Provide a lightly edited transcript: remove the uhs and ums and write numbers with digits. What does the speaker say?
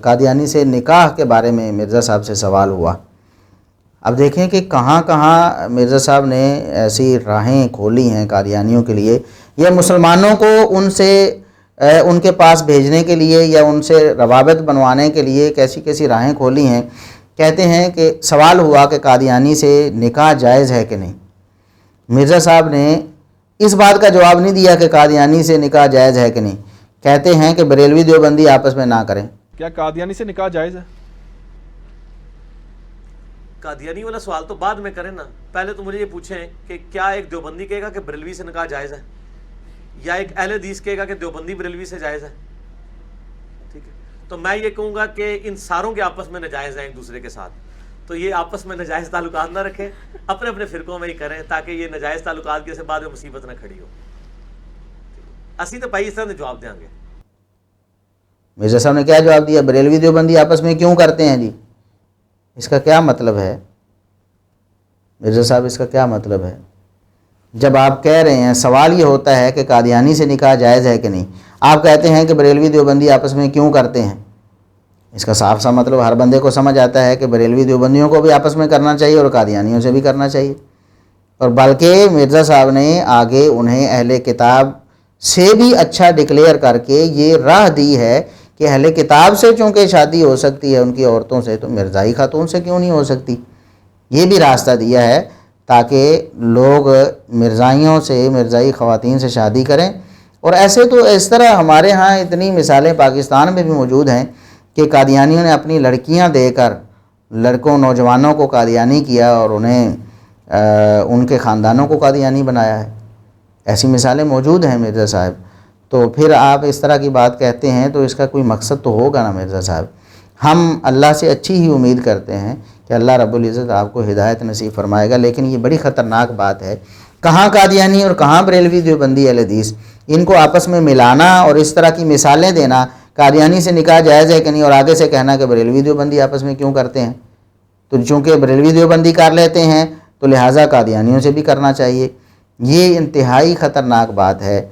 قادیانی سے نکاح کے بارے میں مرزا صاحب سے سوال ہوا۔ اب دیکھیں کہ کہاں کہاں مرزا صاحب نے ایسی راہیں کھولی ہیں قادیانیوں کے لیے، یا مسلمانوں کو ان کے پاس بھیجنے کے لیے یا ان سے روابط بنوانے کے لیے کیسی کیسی راہیں کھولی ہیں۔ کہتے ہیں کہ سوال ہوا کہ قادیانی سے نکاح جائز ہے کہ نہیں۔ مرزا صاحب نے اس بات کا جواب نہیں دیا کہ قادیانی سے نکاح جائز ہے کہ نہیں، کہتے ہیں کہ بریلوی دیوبندی آپس میں نہ کریں۔ کیا قادیانی سے نکاح جائز ہے؟ قادیانی والا سوال تو بعد میں کریں نا، پہلے تو مجھے یہ پوچھیں کہ کیا ایک دیوبندی کہے گا کہ بریلوی سے نکاح جائز ہے، یا ایک اہل حدیث کہے گا کہ دیوبندی بریلوی سے جائز ہے؟ ٹھیک ہے، تو میں یہ کہوں گا کہ ان ساروں کے آپس میں ناجائز ہیں ایک دوسرے کے ساتھ، تو یہ آپس میں ناجائز تعلقات نہ رکھیں، اپنے اپنے فرقوں میں ہی کریں، تاکہ یہ ناجائز تعلقات کی سے بعد میں مصیبت نہ کھڑی ہو۔ اسی تو بھائی اس طرح جواب دیں گے۔ مرزا صاحب نے کیا جواب دیا؟ بریلوی دیوبندی آپس میں کیوں کرتے ہیں جی؟ اس کا کیا مطلب ہے مرزا صاحب؟ اس کا کیا مطلب ہے؟ جب آپ کہہ رہے ہیں، سوال یہ ہوتا ہے کہ قادیانی سے نکاح جائز ہے کہ نہیں، آپ کہتے ہیں کہ بریلوی دیوبندی آپس میں کیوں کرتے ہیں۔ اس کا صاف سا مطلب ہر بندے کو سمجھ آتا ہے کہ بریلوی دیوبندیوں کو بھی آپس میں کرنا چاہیے اور قادیانیوں سے بھی کرنا چاہیے، اور بلکہ مرزا صاحب نے آگے انہیں اہل کتاب سے بھی اچھا ڈکلیئر کر کے یہ راہ دی ہے کہ اہل کتاب سے چونکہ شادی ہو سکتی ہے ان کی عورتوں سے، تو مرزائی خاتون سے کیوں نہیں ہو سکتی۔ یہ بھی راستہ دیا ہے تاکہ لوگ مرزائیوں سے، مرزائی خواتین سے شادی کریں۔ اور ایسے تو اس طرح ہمارے ہاں اتنی مثالیں پاکستان میں بھی موجود ہیں کہ قادیانیوں نے اپنی لڑکیاں دے کر لڑکوں، نوجوانوں کو قادیانی کیا اور انہیں ان کے خاندانوں کو قادیانی بنایا ہے۔ ایسی مثالیں موجود ہیں مرزا صاحب۔ تو پھر آپ اس طرح کی بات کہتے ہیں تو اس کا کوئی مقصد تو ہوگا نا مرزا صاحب۔ ہم اللہ سے اچھی ہی امید کرتے ہیں کہ اللہ رب العزت آپ کو ہدایت نصیب فرمائے گا، لیکن یہ بڑی خطرناک بات ہے، کہاں قادیانی اور کہاں بریلوی دیوبندی اہل حدیث، ان کو آپس میں ملانا اور اس طرح کی مثالیں دینا، قادیانی سے نکاح جائز ہے کہ نہیں، اور آگے سے کہنا کہ بریلوی دیوبندی آپس میں کیوں کرتے ہیں۔ تو چونکہ بریلوی دیوبندی کر لیتے ہیں تو لہٰذا قادیانیوں سے بھی کرنا چاہیے۔ یہ انتہائی خطرناک بات ہے۔